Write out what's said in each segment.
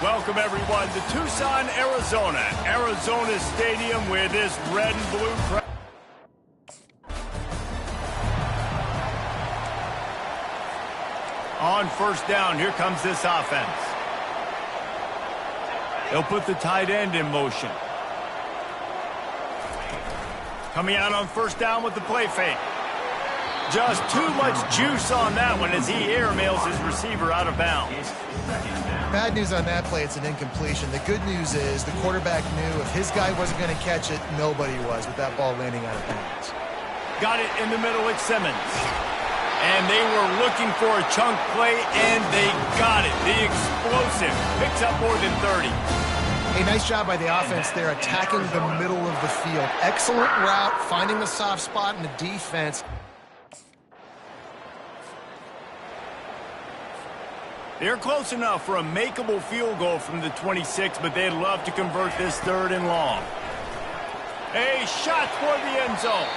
Welcome, everyone, to Tucson, Arizona. Arizona Stadium with this red and blue crowd. On first down, here comes this offense. They'll put the tight end in motion. Coming out on first down with the play fake. Just too much juice on that one as he airmails his receiver out of bounds. Bad news on that play, it's an incompletion. The good news is the quarterback knew if his guy wasn't going to catch it, nobody was with that ball landing out of bounds. Got it in the middle with Simmons. And they were looking for a chunk play, and they got it. The explosive picks up more than 30. A nice job by the offense there, attacking the middle of the field. Excellent route, finding the soft spot in the defense. They're close enough for a makeable field goal from the 26, but they'd love to convert this third and long. A shot for the end zone.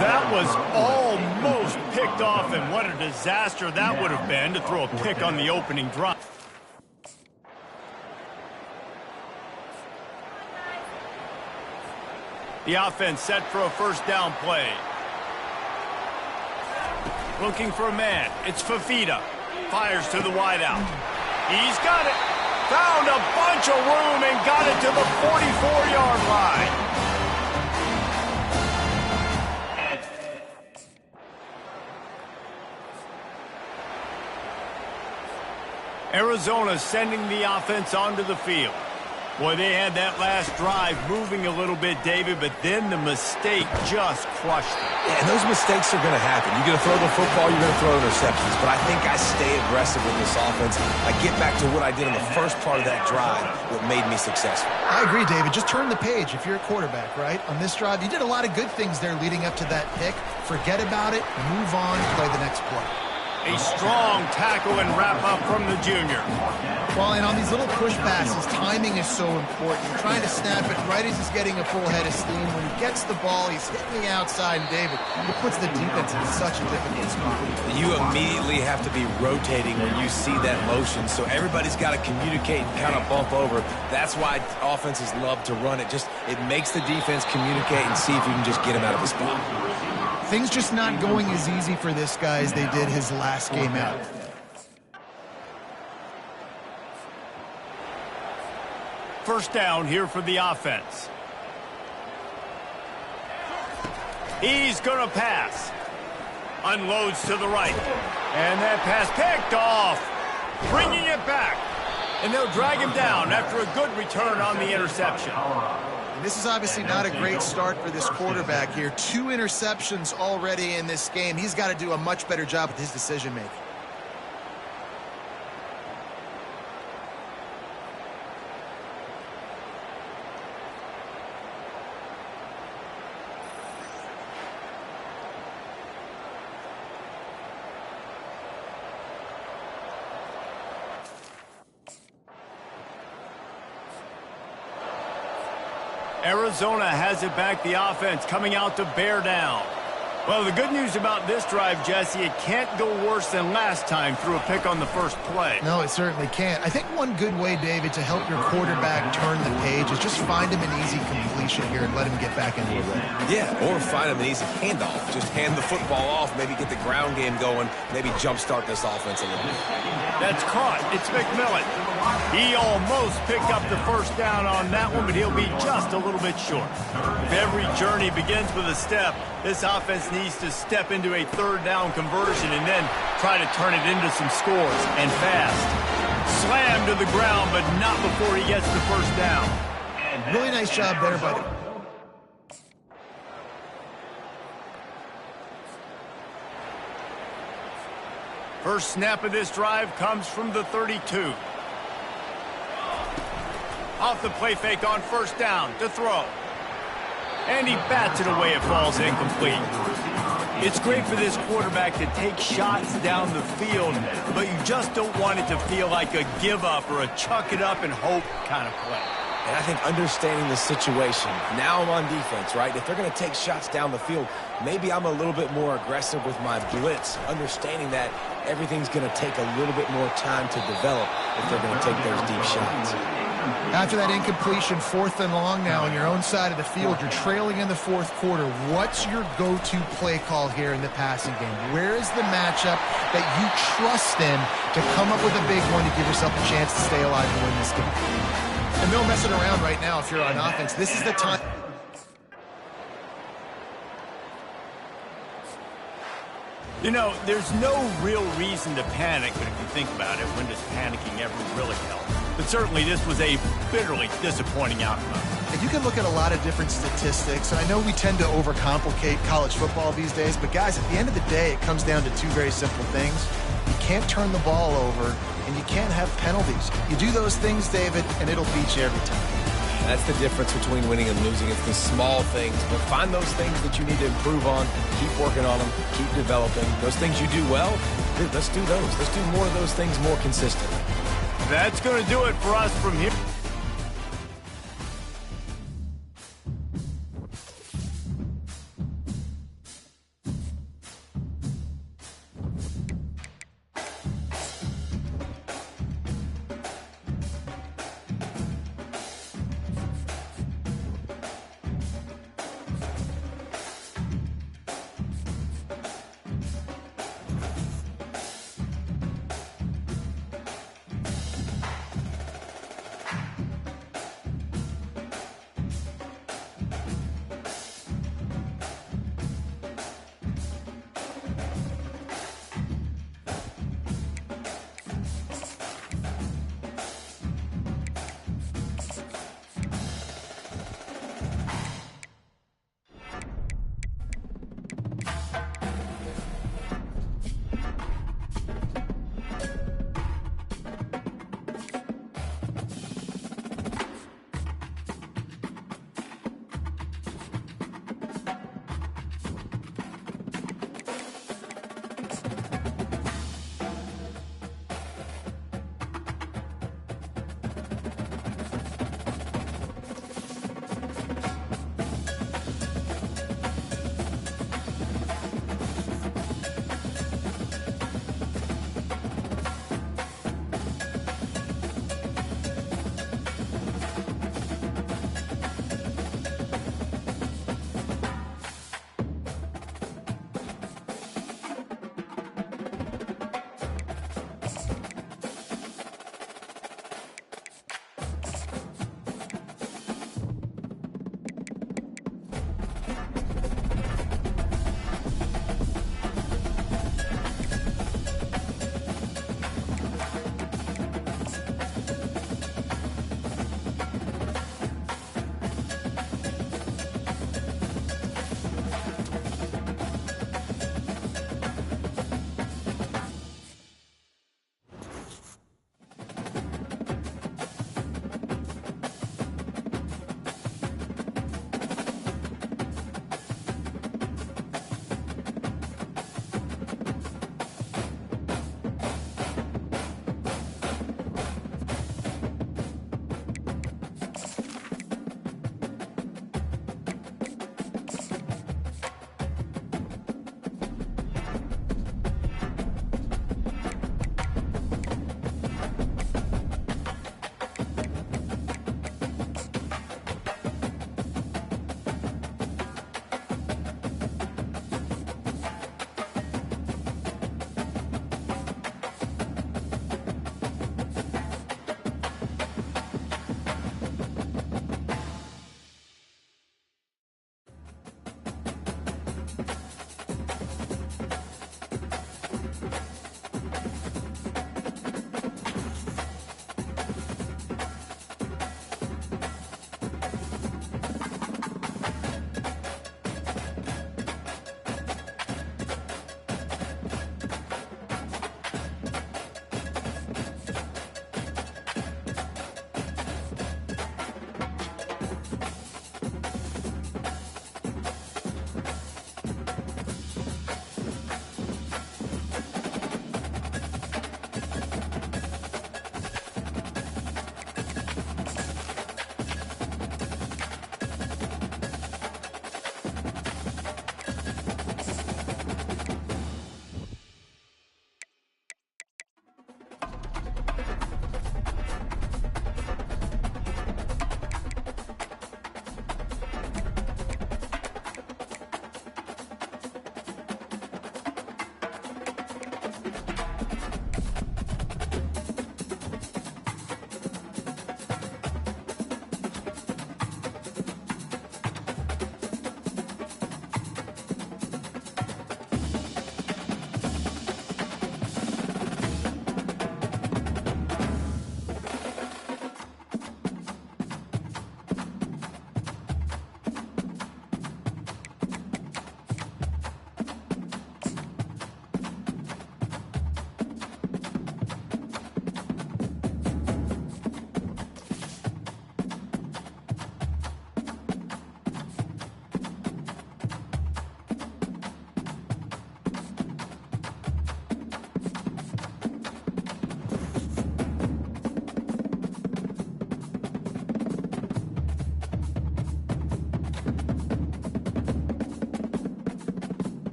That was almost picked off, and what a disaster that would have been to throw a pick on the opening drive. The offense set for a first down play. Looking for a man. It's Fafita. Fires to the wideout. He's got it. Found a bunch of room and got it to the 44-yard line. Arizona sending the offense onto the field. Boy, they had that last drive moving a little bit, David, but then the mistake just crushed them. Yeah, and those mistakes are going to happen. You're going to throw the football, you're going to throw interceptions. But I think I stay aggressive with this offense. I get back to what I did in the first part of that drive, what made me successful. I agree, David. Just turn the page if you're a quarterback, right? On this drive, you did a lot of good things there leading up to that pick. Forget about it, move on, play the next play. A strong tackle and wrap up from the junior. Well, and on these little push passes, timing is so important. You're trying to snap it right as he's getting a full head of steam. When he gets the ball, he's hitting the outside, and David, it puts the defense in such a difficult spot. You immediately have to be rotating when you see that motion, so everybody's got to communicate and kind of bump over. That's why offenses love to run it. It makes the defense communicate and see if you can just get him out of the spot. Things just not going as easy for this guy as they did his last game out. First down here for the offense. He's going to pass. Unloads to the right. And that pass picked off. Bringing it back. And they'll drag him down after a good return on the interception. This is obviously not a great start for this quarterback here. 2 interceptions already in this game. He's got to do a much better job with his decision-making. Arizona has it back, the offense coming out to bear down. Well, the good news about this drive, Jesse, it can't go worse than last time through a pick on the first play. No, it certainly can't. I think one good way, David, to help your quarterback turn the page is just find him an easy completion here and let him get back into the rhythm. Yeah, or find him an easy handoff. Just hand the football off, maybe get the ground game going, maybe jumpstart this offense a little bit. That's caught. It's McMillan. He almost picked up the first down on that one, but he'll be just a little bit short. If every journey begins with a step, this offense needs to step into a third down conversion and then try to turn it into some scores, and fast. Slammed to the ground, but not before he gets the first down. Really nice job there by the... First snap of this drive comes from the 32. Off the play fake on first down to throw. And he bats it away. It falls incomplete. It's great for this quarterback to take shots down the field, but you just don't want it to feel like a give up or a chuck it up and hope kind of play. And I think understanding the situation, now I'm on defense, right? If they're going to take shots down the field, maybe I'm a little bit more aggressive with my blitz, understanding that everything's going to take a little bit more time to develop if they're going to take those deep shots. After that incompletion, 4th and long now on your own side of the field, you're trailing in the 4th quarter. What's your go-to play call here in the passing game? Where is the matchup that you trust in to come up with a big one to give yourself a chance to stay alive and win this game? And no messing around right now if you're on offense. This is the time. You know, there's no real reason to panic, but if you think about it, when does panicking ever really help? But certainly this was a bitterly disappointing outcome. And you can look at a lot of different statistics, and I know we tend to overcomplicate college football these days, but guys, at the end of the day, it comes down to two very simple things. You can't turn the ball over, and you can't have penalties. You do those things, David, and it'll beat you every time. That's the difference between winning and losing. It's the small things, but find those things that you need to improve on, keep working on them, keep developing. Those things you do well, let's do those. Let's do more of those things more consistently. That's going to do it for us from here.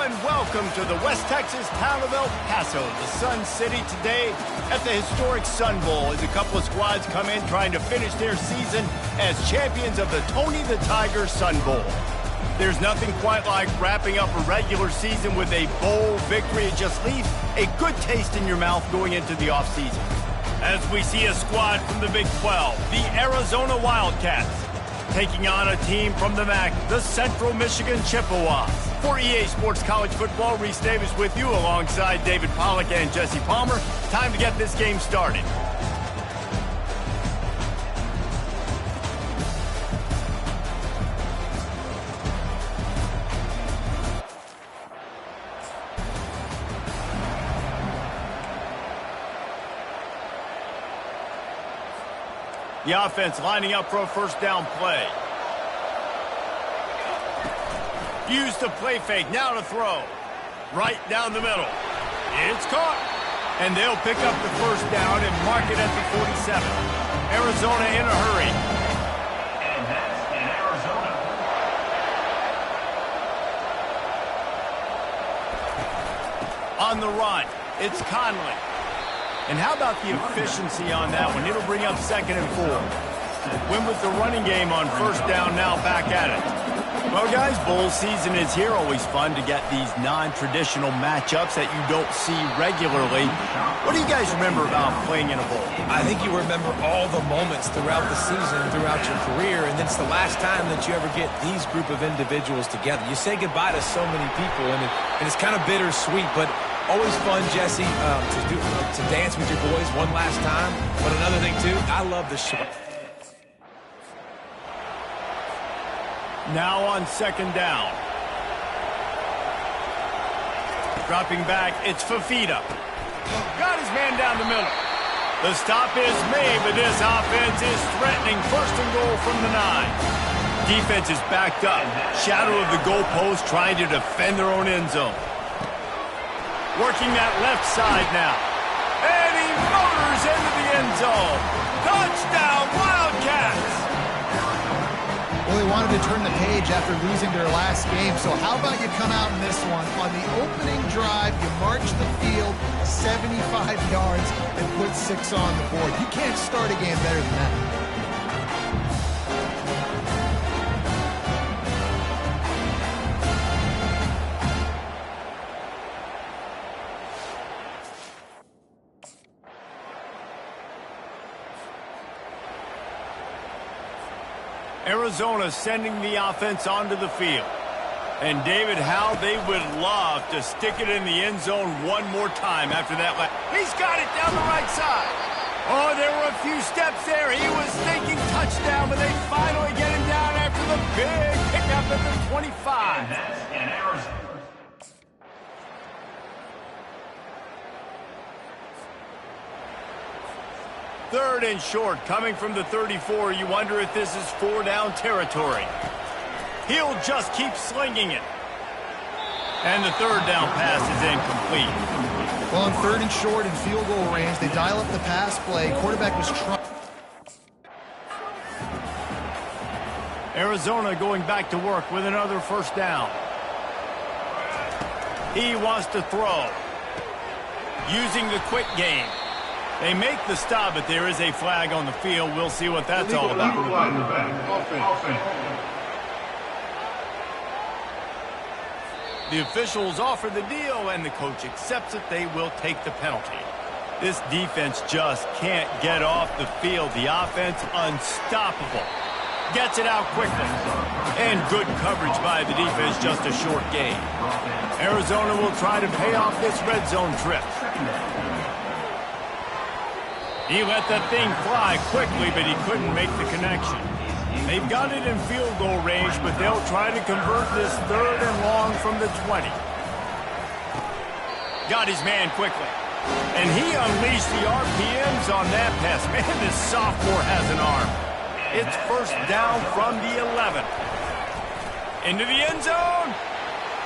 and welcome to the West Texas town of El Paso, the Sun City, today at the historic Sun Bowl as a couple of squads come in trying to finish their season as champions of the Tony the Tiger Sun Bowl. There's nothing quite like wrapping up a regular season with a bowl victory. It just leaves a good taste in your mouth going into the offseason. As we see a squad from the Big 12, the Arizona Wildcats, taking on a team from the MAC, the Central Michigan Chippewas. For EA Sports College Football, Reese Davis with you alongside David Pollack and Jesse Palmer. Time to get this game started. The offense lining up for a first down play. Use the play fake, now to throw. Right down the middle. It's caught. And they'll pick up the first down and mark it at the 47. Arizona in a hurry. And that's in Arizona. On the run, it's Conley. And how about the efficiency on that one? It'll bring up 2nd and 4. Win with the running game on first down, now back at it. Well, guys, bowl season is here. Always fun to get these non-traditional matchups that you don't see regularly. What do you guys remember about playing in a bowl? I think you remember all the moments throughout the season, throughout your career, and it's the last time that you ever get these group of individuals together. You say goodbye to so many people, and it's kind of bittersweet, but always fun, Jesse, to dance with your boys one last time. But another thing, too, I love the show. Now on 2nd down. Dropping back, it's Fafita. Got his man down the middle. The stop is made, but this offense is threatening 1st and goal from the 9. Defense is backed up. Shadow of the goalpost trying to defend their own end zone. Working that left side now. And he motors into the end zone. Touchdown, Wildcats! Well, they wanted to turn the page after losing their last game, so how about you come out in this one? On the opening drive, you march the field 75 yards and put 6 on the board. You can't start a game better than that. Arizona sending the offense onto the field. And David, how they would love to stick it in the end zone one more time after that. He's got it down the right side. Oh, there were a few steps there. He was thinking touchdown, but they finally get him down after the big pickup at the 25. And that's in Arizona. 3rd and short, coming from the 34. You wonder if this is 4-down territory. He'll just keep slinging it. And the 3rd down pass is incomplete. Well, on 3rd and short and field goal range, they dial up the pass play. Quarterback was trying. Arizona going back to work with another first down. He wants to throw. Using the quick game. They make the stop, but there is a flag on the field. We'll see what that's all about. The officials offer the deal, and the coach accepts it. They will take the penalty. This defense just can't get off the field. The offense unstoppable. Gets it out quickly. And good coverage by the defense, just a short gain. Arizona will try to pay off this red zone trip. He let that thing fly quickly, but he couldn't make the connection. They've got it in field goal range, but they'll try to convert this 3rd and long from the 20. Got his man quickly. And he unleashed the RPMs on that pass. Man, this sophomore has an arm. It's first down from the 11. Into the end zone.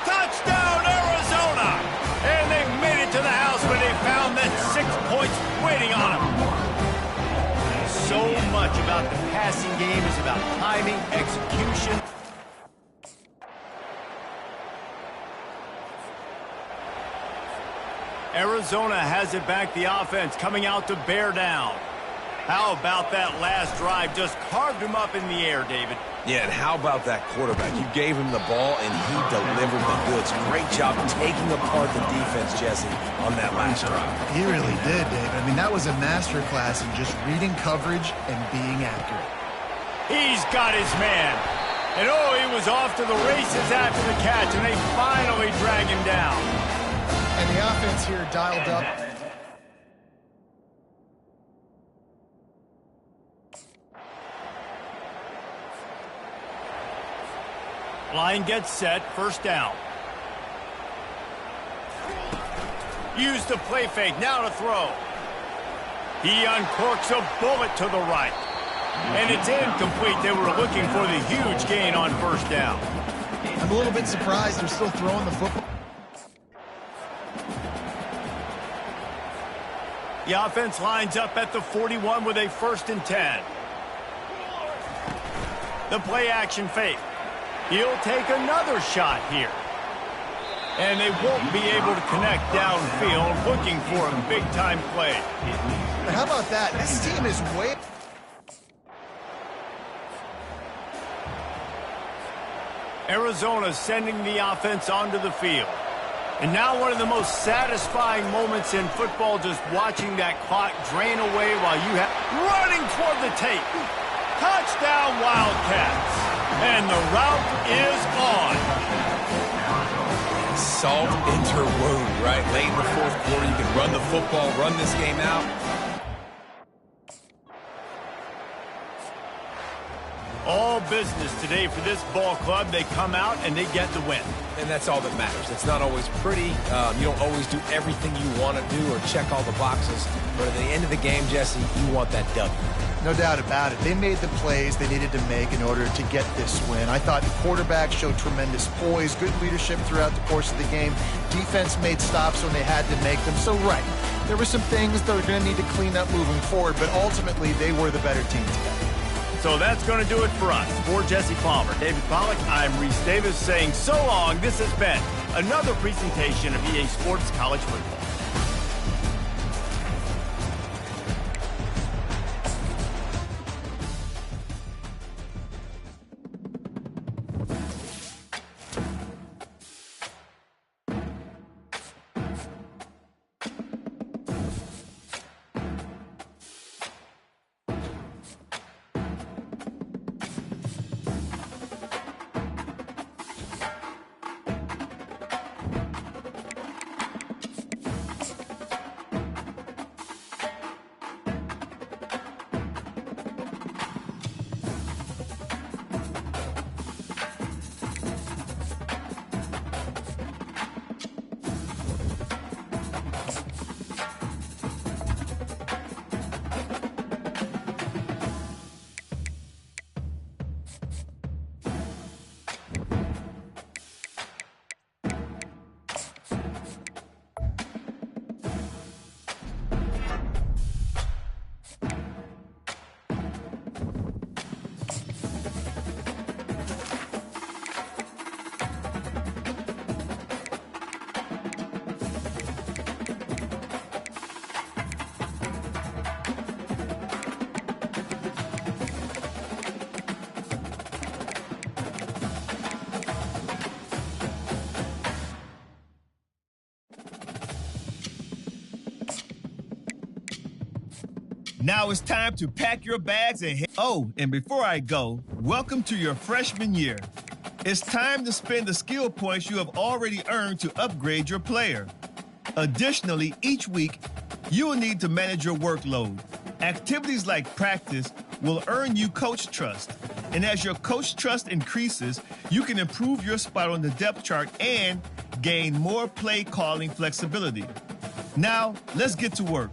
Touchdown, Arizona! And they've made it to the house where they found that 6 points waiting on them. So much about the passing game is about timing, execution. Arizona has it back, the offense coming out to bear down. How about that last drive? Just carved him up in the air, David. Yeah, and how about that quarterback? You gave him the ball, and he delivered the goods. Great job taking apart the defense, Jesse, on that last drive. He really did, David. I mean, that was a masterclass in just reading coverage and being accurate. He's got his man. And oh, he was off to the races after the catch, and they finally drag him down. And the offense here dialed up. Line gets set, first down. Use the play fake, now to throw. He uncorks a bullet to the right. And it's incomplete. They were looking for the huge gain on first down. I'm a little bit surprised they're still throwing the football. The offense lines up at the 41 with a 1st and 10. The play action fake. He'll take another shot here. And they won't be able to connect downfield, looking for a big-time play. But how about that? This team is way... Arizona sending the offense onto the field. And now one of the most satisfying moments in football, just watching that clock drain away while you have... Running toward the tape. Touchdown, Wildcats. And the route is on. Salt into wound, right? Late in the 4th quarter, you can run the football, run this game out. All business today for this ball club. They come out and they get the win. And that's all that matters. It's not always pretty. You don't always do everything you want to do or check all the boxes. But at the end of the game, Jesse, you want that W. No doubt about it. They made the plays they needed to make in order to get this win. I thought the quarterback showed tremendous poise, good leadership throughout the course of the game. Defense made stops when they had to make them. So, right, there were some things that are going to need to clean up moving forward, but ultimately they were the better team today. So that's going to do it for us. For Jesse Palmer, David Pollack, I'm Reese Davis saying so long. This has been another presentation of EA Sports College Football. Now it's time to pack your bags and head. Oh, and before I go, welcome to your freshman year. It's time to spend the skill points you have already earned to upgrade your player. Additionally, each week, you will need to manage your workload. Activities like practice will earn you coach trust. And as your coach trust increases, you can improve your spot on the depth chart and gain more play calling flexibility. Now, let's get to work.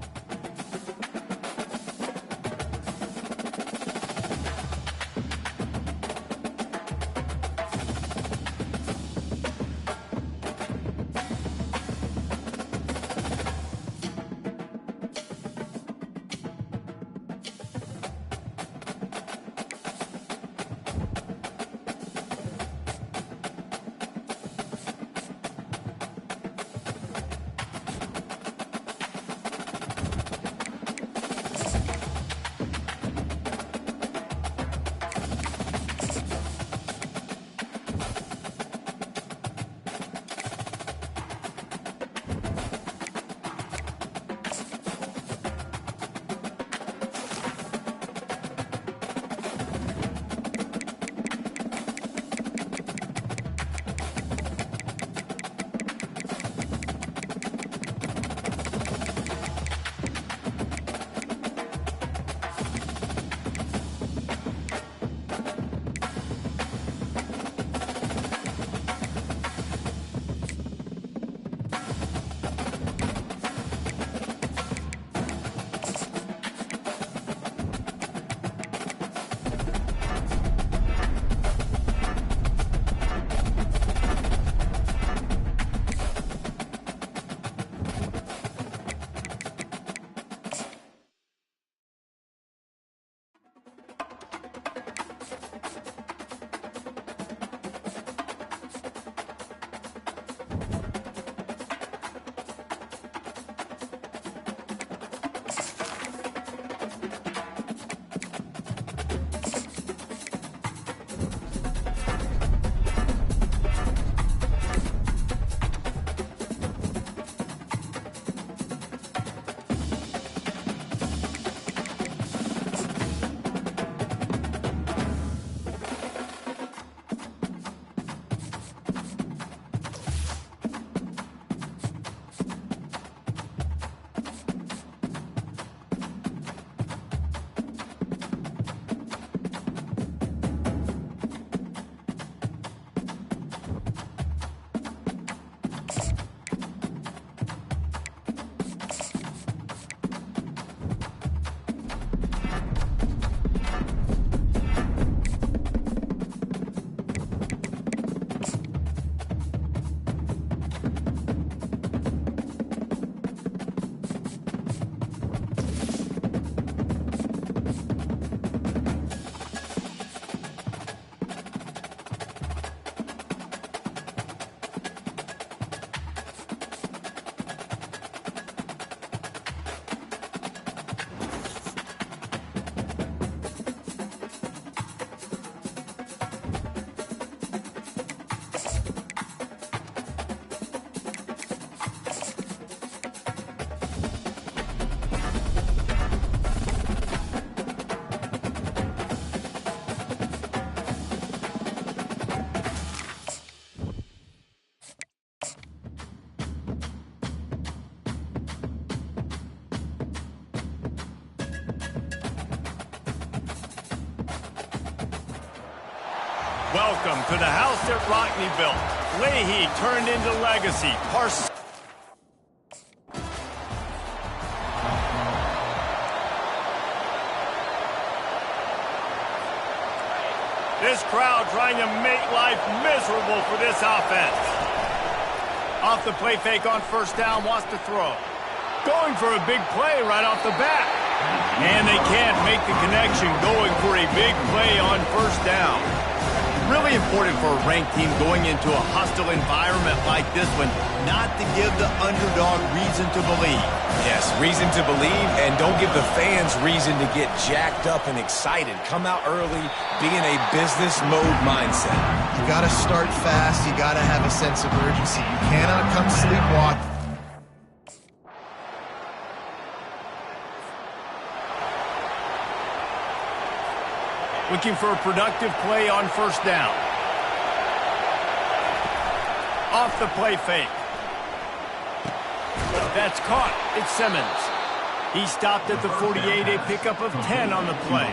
Welcome to the house that Rockne built. Leahy turned into legacy. This crowd trying to make life miserable for this offense. Off the play fake on first down, wants to throw. Going for a big play right off the bat. And they can't make the connection going for a big play on first down. Really important for a ranked team going into a hostile environment like this one, not to give the underdog reason to believe. Yes, reason to believe, and don't give the fans reason to get jacked up and excited. Come out early, be in a business mode mindset. You got to start fast. You got to have a sense of urgency. You cannot come sleepwalk. Looking for a productive play on first down. Off the play fake. That's caught. It's Simmons. He stopped at the 48, a pickup of 10 on the play.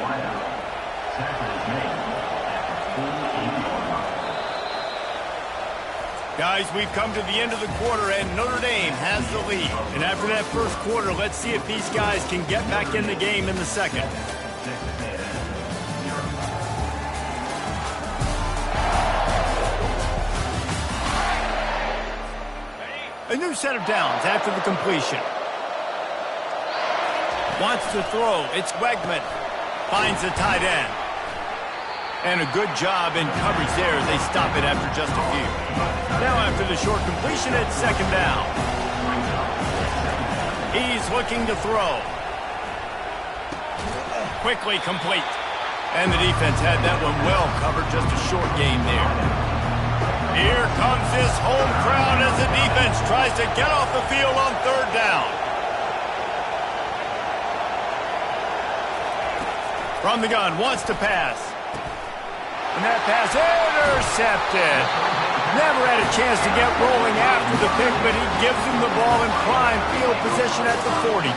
Guys, we've come to the end of the quarter, and Notre Dame has the lead. And after that first quarter, let's see if these guys can get back in the game in the second. A new set of downs after the completion. Wants to throw. It's Wegman. Finds the tight end. And a good job in coverage there as they stop it after just a few. Now after the short completion, it's second down. He's looking to throw. Quickly complete. And the defense had that one well covered. Just a short game there. Here comes this home crowd as the defense tries to get off the field on third down. From the gun, wants to pass. And that pass intercepted. Never had a chance to get rolling after the pick, but he gives him the ball in prime field position at the 40.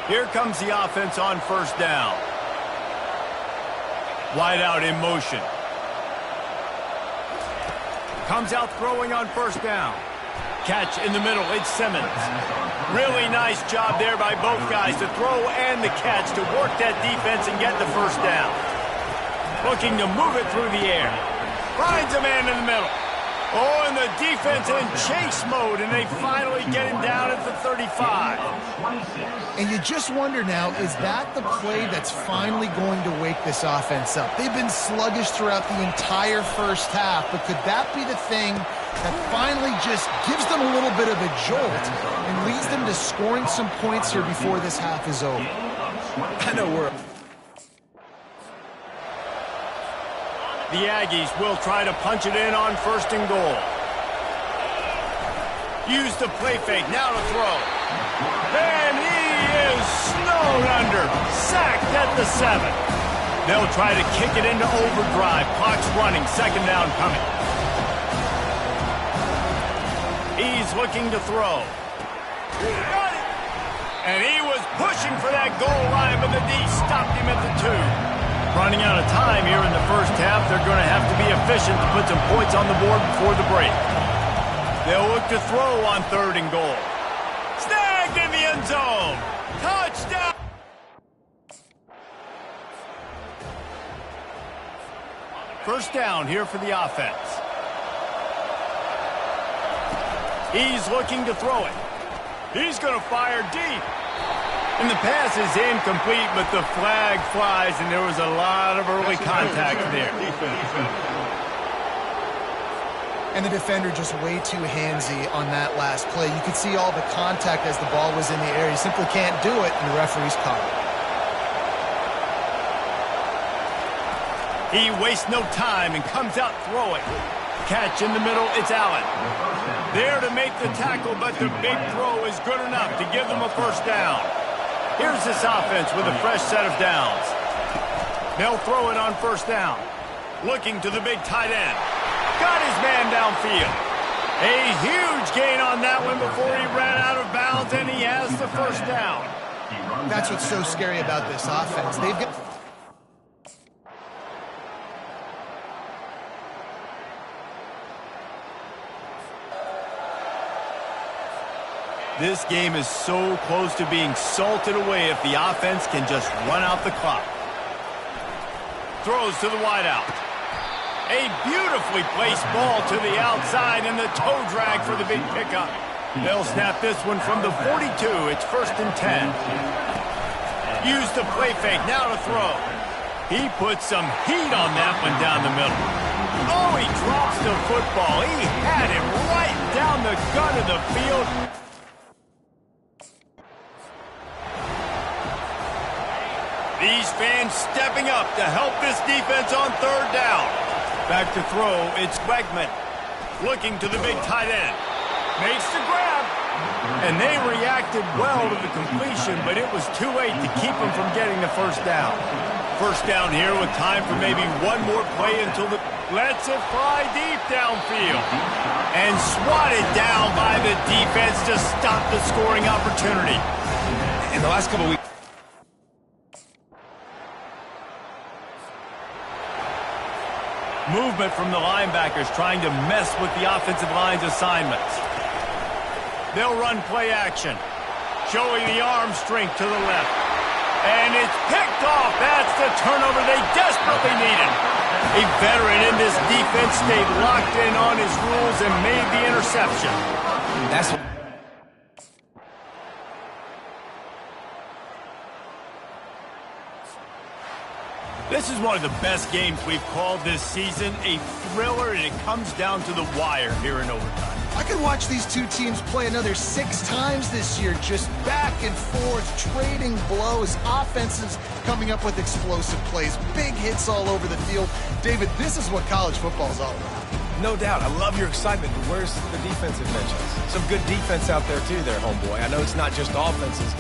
Here comes the offense on first down. Wide out in motion. Comes out throwing on first down. Catch in the middle, it's Simmons. Really nice job there by both guys to throw and the catch to work that defense and get the first down. Looking to move it through the air. Finds a man in the middle. Oh, and the defense in chase mode, and they finally get him down at the 35. And you just wonder now, is that the play that's finally going to wake this offense up? They've been sluggish throughout the entire first half, but could that be the thing that finally just gives them a little bit of a jolt and leads them to scoring some points here before this half is over? I know we're... The Aggies will try to punch it in on first and goal. Use the play fake, now to throw. And he is snowed under, sacked at the 7. They'll try to kick it into overdrive. Clock's running, second down coming. He's looking to throw. And he was pushing for that goal line, but the D stopped him at the 2. Running out of time here in the first half. They're going to have to be efficient to put some points on the board before the break. They'll look to throw on third and goal. Snagged in the end zone. Touchdown. First down here for the offense. He's looking to throw it. He's going to fire deep. And the pass is incomplete, but the flag flies, and there was a lot of early contact there. And the defender just way too handsy on that last play. You could see all the contact as the ball was in the air. He simply can't do it, and the referee's caught it. He wastes no time and comes out throwing. Catch in the middle, it's Allen. There to make the tackle, but the big throw is good enough to give them a first down. Here's this offense with a fresh set of downs. They'll throw it on first down. Looking to the big tight end. Got his man downfield. A huge gain on that one before he ran out of bounds, and he has the first down. That's what's so scary about this offense. They've got... This game is so close to being salted away if the offense can just run out the clock. Throws to the wideout. A beautifully placed ball to the outside and the toe drag for the big pickup. They'll snap this one from the 42. It's 1st and 10. Use the play fake, now to throw. He puts some heat on that one down the middle. Oh, he drops the football. He had it right down the gut of the field. These fans stepping up to help this defense on 3rd down. Back to throw, it's Wegman. Looking to the big tight end. Makes the grab. And they reacted well to the completion, but it was too late to keep them from getting the 1st down. 1st down here with time for maybe one more play until the... Lets it fly deep downfield. And swatted down by the defense to stop the scoring opportunity. In the last couple weeks... Movement from the linebackers trying to mess with the offensive line's assignments. They'll run play action, showing the arm strength to the left. And it's picked off. That's the turnover they desperately needed. A veteran in this defense stayed locked in on his rules and made the interception. That's what... This is one of the best games we've called this season. A thriller, and it comes down to the wire here in overtime. I could watch these two teams play another 6 times this year, just back and forth, trading blows, offenses coming up with explosive plays, big hits all over the field. David, this is what college football is all about. No doubt. I love your excitement, but where's the defensive mentions? Some good defense out there, too, there, homeboy. I know it's not just offenses.